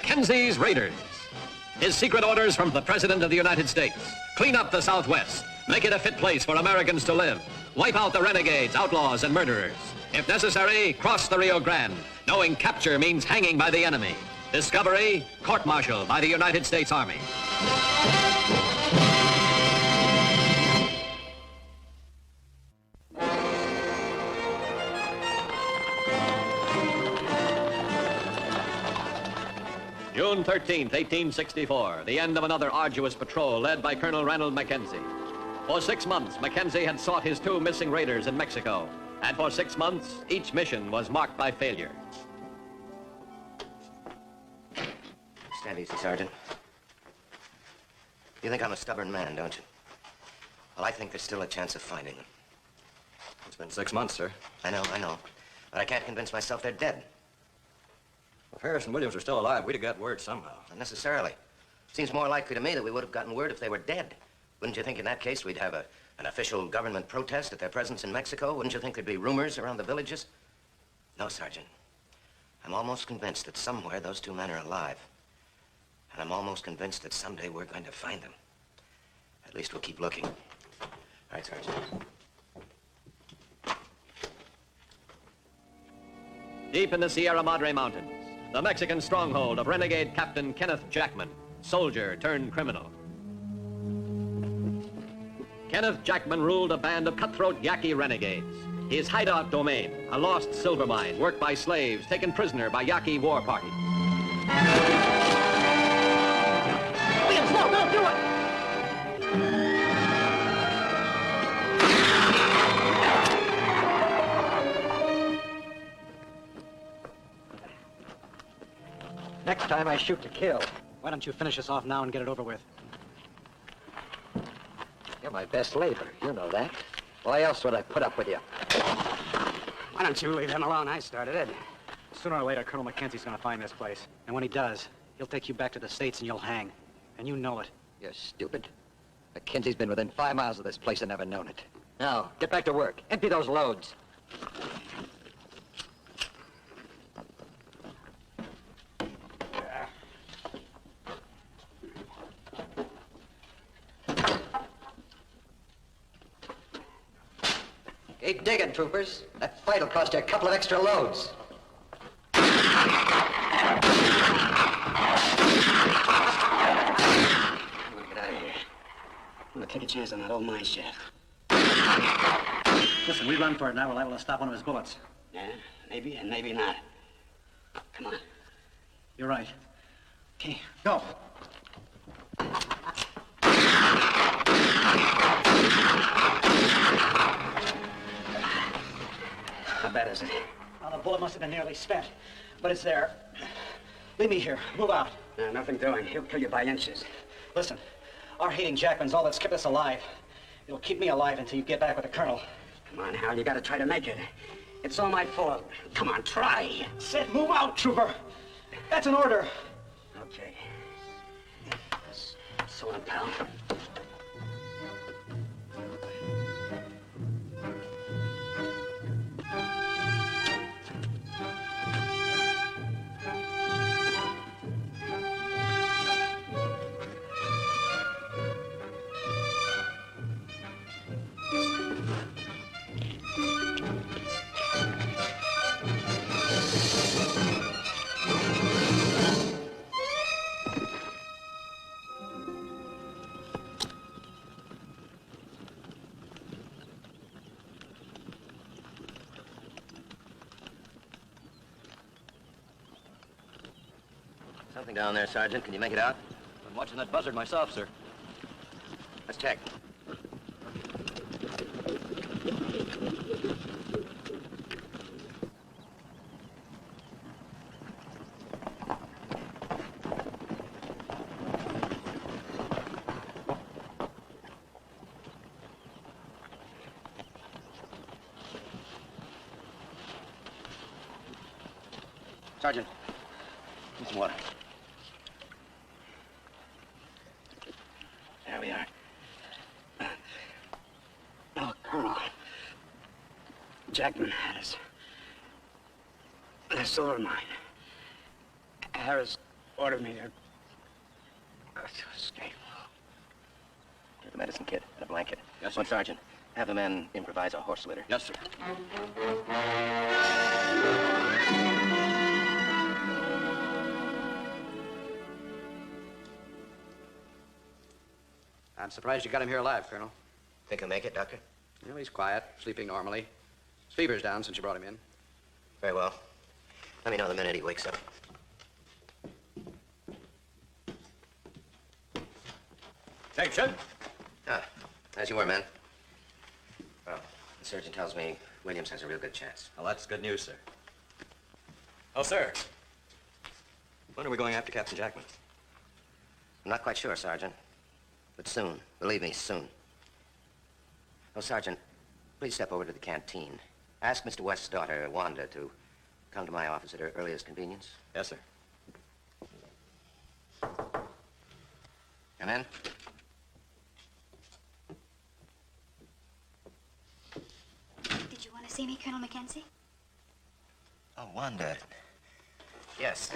Mackenzie's Raiders. His secret orders from the President of the United States. Clean up the Southwest. Make it a fit place for Americans to live. Wipe out the renegades, outlaws, and murderers. If necessary, cross the Rio Grande, knowing capture means hanging by the enemy. Discovery, court-martial by the United States Army. June 13th, 1864, the end of another arduous patrol led by Colonel Ranald Mackenzie. For 6 months, Mackenzie had sought his 2 missing raiders in Mexico, and for 6 months, each mission was marked by failure. Stand easy, Sergeant. You think I'm a stubborn man, don't you? Well, I think there's still a chance of finding them. It's been 6 months, sir. I know. But I can't convince myself they're dead. If Harris and Williams were still alive, we'd have got word somehow. Not necessarily. Seems more likely to me that we would have gotten word if they were dead. Wouldn't you think in that case we'd have an official government protest at their presence in Mexico? Wouldn't you think there'd be rumors around the villages? No, Sergeant. I'm almost convinced that somewhere those 2 men are alive. And I'm almost convinced that someday we're going to find them. At least we'll keep looking. All right, Sergeant. Deep in the Sierra Madre Mountains, the Mexican stronghold of renegade Captain Kenneth Jackman, soldier turned criminal. Kenneth Jackman ruled a band of cutthroat Yaqui renegades. His hideout domain, a lost silver mine worked by slaves taken prisoner by Yaqui war parties. Williams, no, don't do it! Next time I shoot to kill. Why don't you finish us off now and get it over with? You're my best labor, you know that. Why else would I put up with you? Why don't you leave him alone? I started it. Sooner or later, Colonel Mackenzie's gonna find this place. And when he does, he'll take you back to the States and you'll hang. And you know it. You're stupid. Mackenzie's been within 5 miles of this place and never known it. Now, get back to work. Empty those loads. Keep digging, troopers. That fight'll cost you a couple of extra loads. I'm gonna get out of here. I'm gonna take a chance on that old mine shaft. Listen, we run for it now. We're liable to stop one of his bullets. Yeah, maybe and maybe not. Come on. You're right. Okay, go. How bad is it? Well, the bullet must have been nearly spent, but it's there. Leave me here. Move out. Nothing doing. He'll kill you by inches. Listen, our hating Jackman's all that's kept us alive. It'll keep me alive until you get back with the Colonel. Come on, Hal, you gotta try to make it. It's all my fault. Come on, try. Said move out, trooper. That's an order. Okay. So on, pal. Something down there, Sergeant. Can you make it out? I'm watching that buzzard myself, sir. Let's check. Sergeant, need some water. There we are. Oh, Colonel. Jackman had us. The silver mine. Harris order me to escape. Get the medicine kit and a blanket. Yes, sir. One sergeant, have the men improvise a horse litter. Yes, sir. I'm surprised you got him here alive, Colonel. Think he'll make it, Doctor? You know, he's quiet, sleeping normally. His fever's down since you brought him in. Very well. Let me know the minute he wakes up. Thanks, sir. Ah, as you were, man. Well, the surgeon tells me Williams has a real good chance. Well, that's good news, sir. Oh, sir. When are we going after Captain Jackman? I'm not quite sure, Sergeant. But soon. Believe me, soon. Oh, Sergeant, please step over to the canteen. Ask Mr. West's daughter, Wanda, to come to my office at her earliest convenience. Yes, sir. Come in. Did you want to see me, Colonel Mackenzie? Oh, Wanda. Yes.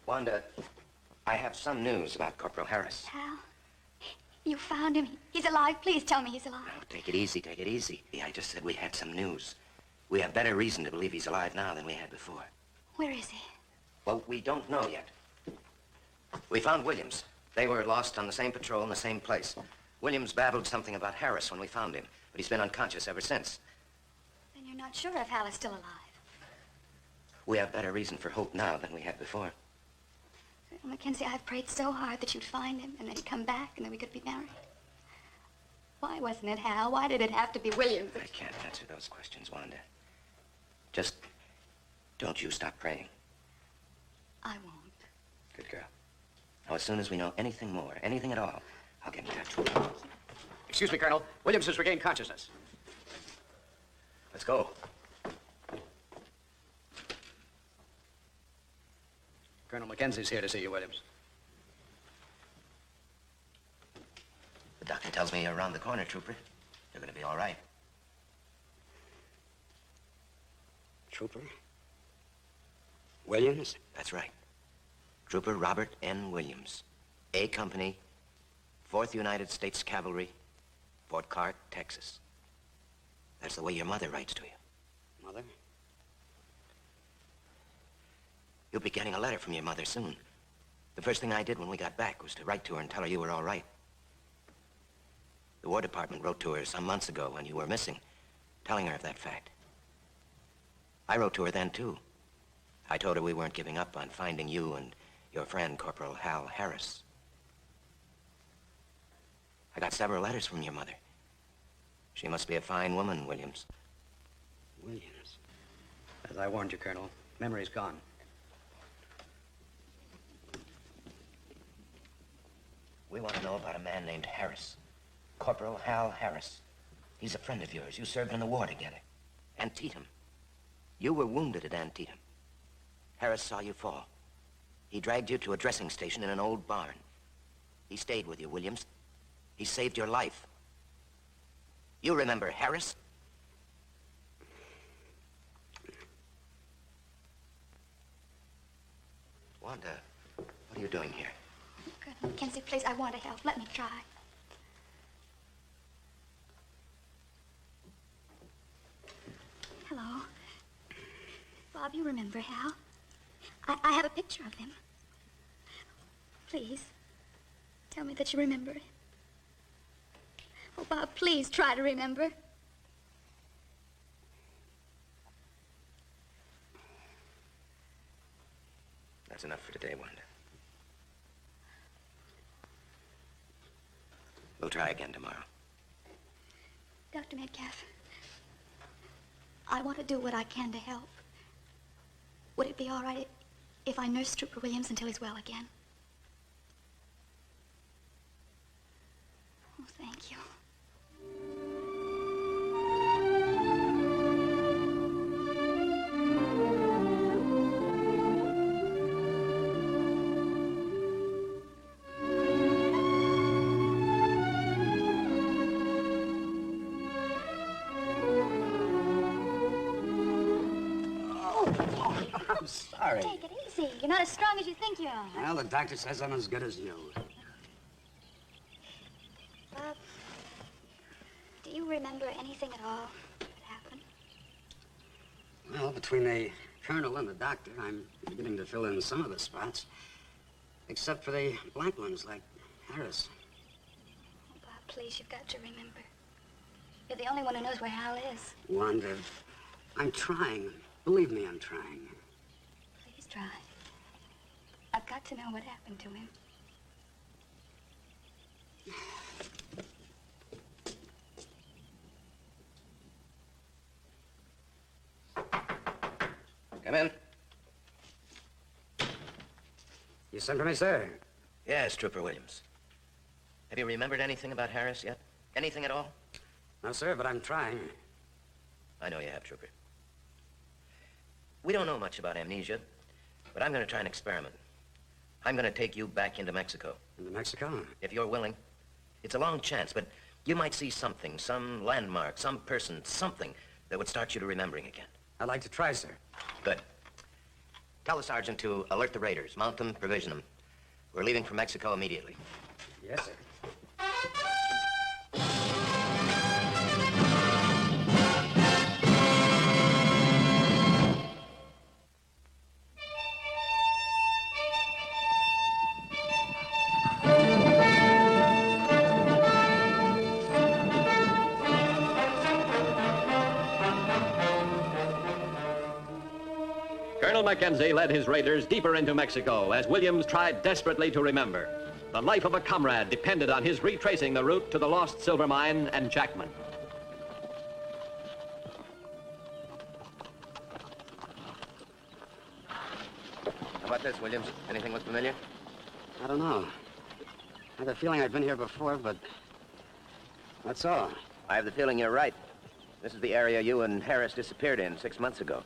Wanda, I have some news about Corporal Harris. Hal, you found him. He's alive. Please tell me he's alive. Oh, take it easy, take it easy. Yeah, I just said we had some news. We have better reason to believe he's alive now than we had before. Where is he? Well, we don't know yet. We found Williams. They were lost on the same patrol in the same place. Williams babbled something about Harris when we found him, but he's been unconscious ever since. Then you're not sure if Hal is still alive. We have better reason for hope now than we had before. Colonel Mackenzie, I've prayed so hard that you'd find him, and then he'd come back, and then we could be married. Why wasn't it Hal? Why did it have to be Williams? I can't answer those questions, Wanda. Just don't you stop praying. I won't. Good girl. Now, as soon as we know anything more, anything at all, I'll get in touch with you. Excuse me, Colonel. Williams has regained consciousness. Let's go. Colonel Mackenzie's here to see you, Williams. The doctor tells me you're around the corner, Trooper. You're gonna be all right. Trooper? Williams? That's right. Trooper Robert N. Williams. A Company, 4th United States Cavalry, Fort Clark, Texas. That's the way your mother writes to you. Mother? You'll be getting a letter from your mother soon. The first thing I did when we got back was to write to her and tell her you were all right. The War Department wrote to her some months ago when you were missing, telling her of that fact. I wrote to her then, too. I told her we weren't giving up on finding you and your friend, Corporal Hal Harris. I got several letters from your mother. She must be a fine woman, Williams. Williams? As I warned you, Colonel, memory's gone. We want to know about a man named Harris. Corporal Hal Harris. He's a friend of yours. You served in the war together. Antietam. You were wounded at Antietam. Harris saw you fall. He dragged you to a dressing station in an old barn. He stayed with you, Williams. He saved your life. You remember Harris? Wanda, what are you doing here? Colonel Mackenzie, please, I want to help. Let me try. Hello. Bob, you remember Hal? I have a picture of him. Please, tell me that you remember him. Oh, Bob, please try to remember. That's enough for today, Wanda. We'll try again tomorrow. Dr. Metcalf, I want to do what I can to help. Would it be all right if I nurse Trooper Williams until he's well again? Oh, thank you. I'm sorry. Take it easy. see. You're not as strong as you think you are. Well, the doctor says I'm as good as new. Bob, do you remember anything at all that happened? Well, between the colonel and the doctor, I'm beginning to fill in some of the spots. Except for the blank ones, like Harris. Oh, Bob, please, you've got to remember. You're the only one who knows where Hal is. Wanda, I'm trying. Believe me, I'm trying. Please try. I've got to know what happened to him. Come in. You sent for me, sir? Yes, Trooper Williams. Have you remembered anything about Harris yet? Anything at all? No, sir, but I'm trying. I know you have, Trooper. We don't know much about amnesia, but I'm going to try an experiment. I'm going to take you back into Mexico. Into Mexico? If you're willing. It's a long chance, but you might see something, some landmark, some person, something that would start you to remembering again. I'd like to try, sir. Good. Tell the sergeant to alert the raiders, mount them, provision them. We're leaving for Mexico immediately. Yes, sir. Colonel Mackenzie led his raiders deeper into Mexico as Williams tried desperately to remember. The life of a comrade depended on his retracing the route to the lost silver mine and Jackman. How about this, Williams? Anything look familiar? I don't know. I have a feeling I've been here before, but that's all. I have the feeling you're right. This is the area you and Harris disappeared in 6 months ago.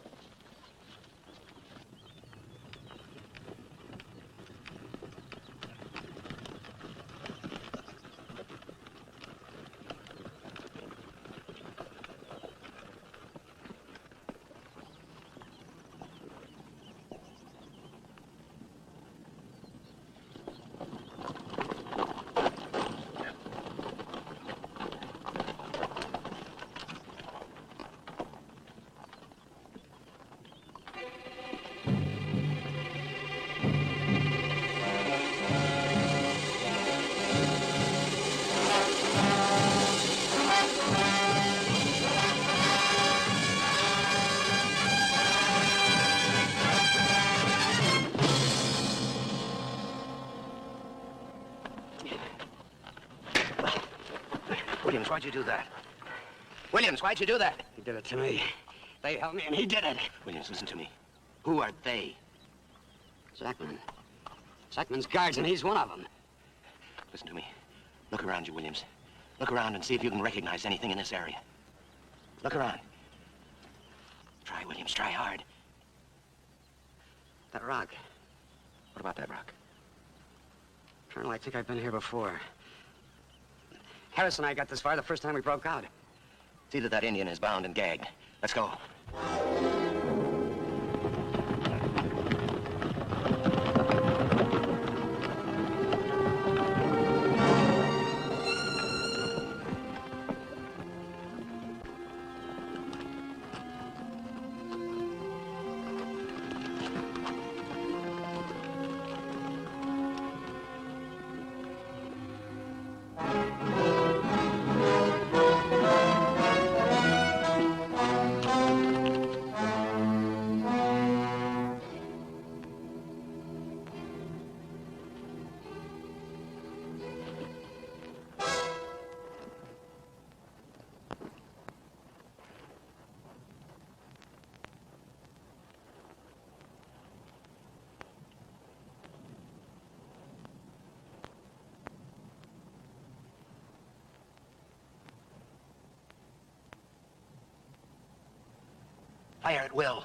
Williams, why'd you do that? Williams, why'd you do that? He did it to me. They held me and he did it. Williams, listen to me. Who are they? Jackman. Jackman's guards, and he's one of them. Listen to me. Look around you, Williams. Look around and see if you can recognize anything in this area. Look around. Try, Williams, try hard. That rock. What about that rock? Colonel, I think I've been here before. Harris and I got this far the first time we broke out. It's either that Indian is bound and gagged. Let's go. Fire at will.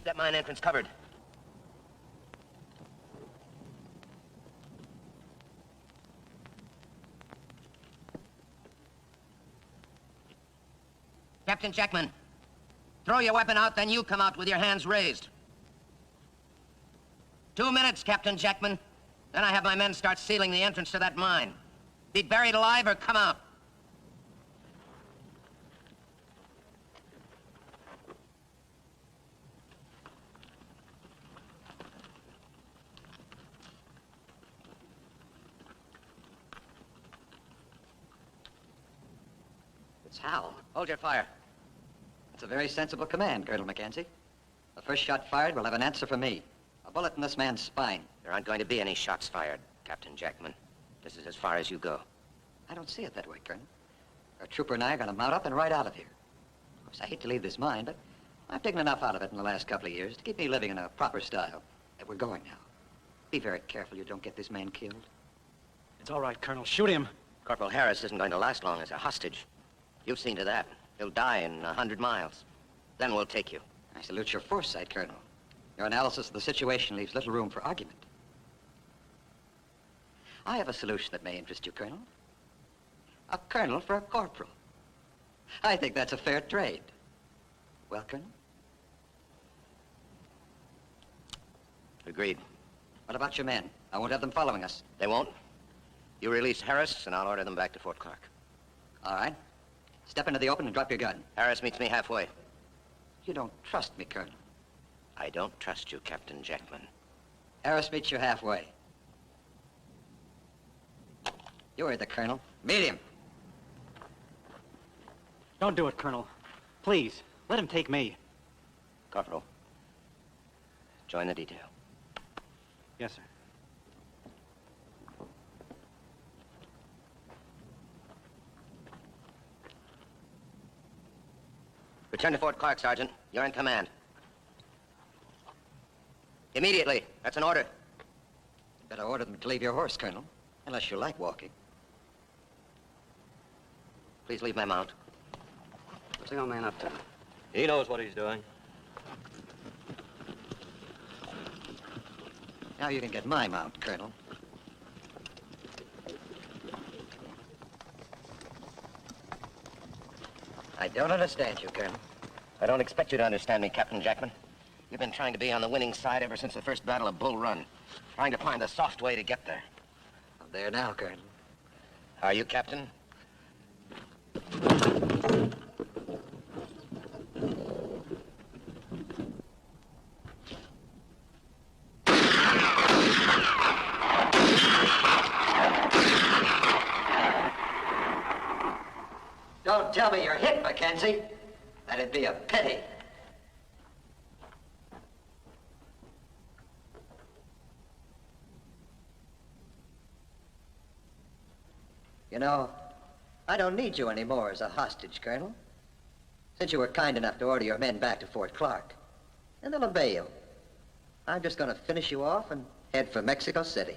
step mine entrance covered. Captain Jackman, throw your weapon out, then you come out with your hands raised. 2 minutes, Captain Jackman. Then I have my men start sealing the entrance to that mine. Be buried alive or come out. It's Hal. Hold your fire. It's a very sensible command, Colonel Mackenzie. The first shot fired will have an answer for me. A bullet in this man's spine. There aren't going to be any shots fired, Captain Jackman. This is as far as you go. I don't see it that way, Colonel. Our trooper and I are going to mount up and ride out of here. Of course, I hate to leave this mine, but I've taken enough out of it in the last couple of years to keep me living in a proper style. We're going now. Be very careful you don't get this man killed. It's all right, Colonel. Shoot him. Corporal Harris isn't going to last long as a hostage. You've seen to that. He'll die in 100 miles. Then we'll take you. I salute your foresight, Colonel. Your analysis of the situation leaves little room for argument. I have a solution that may interest you, Colonel. A colonel for a corporal. I think that's a fair trade. Well, Colonel? Agreed. What about your men? I won't have them following us. They won't? You release Harris, and I'll order them back to Fort Clark. All right. Step into the open and drop your gun. Harris meets me halfway. You don't trust me, Colonel. I don't trust you, Captain Jackman. Harris meets you halfway. You heard the Colonel. Meet him. Don't do it, Colonel. Please, let him take me. Corporal, join the detail. Yes, sir. Return to Fort Clark, Sergeant. You're in command. Immediately. That's an order. Better order them to leave your horse, Colonel. Unless you like walking. Please leave my mount. What's the old man up to? He knows what he's doing. Now you can get my mount, Colonel. I don't understand you, Colonel. I don't expect you to understand me, Captain Jackman. You've been trying to be on the winning side ever since the first battle of Bull Run. Trying to find the soft way to get there. I'm there now, Colonel. Are you, Captain? Don't tell me you're hit, Mackenzie. That'd be a pity. You know, I don't need you anymore as a hostage, Colonel. Since you were kind enough to order your men back to Fort Clark. And they'll obey you. I'm just going to finish you off and head for Mexico City.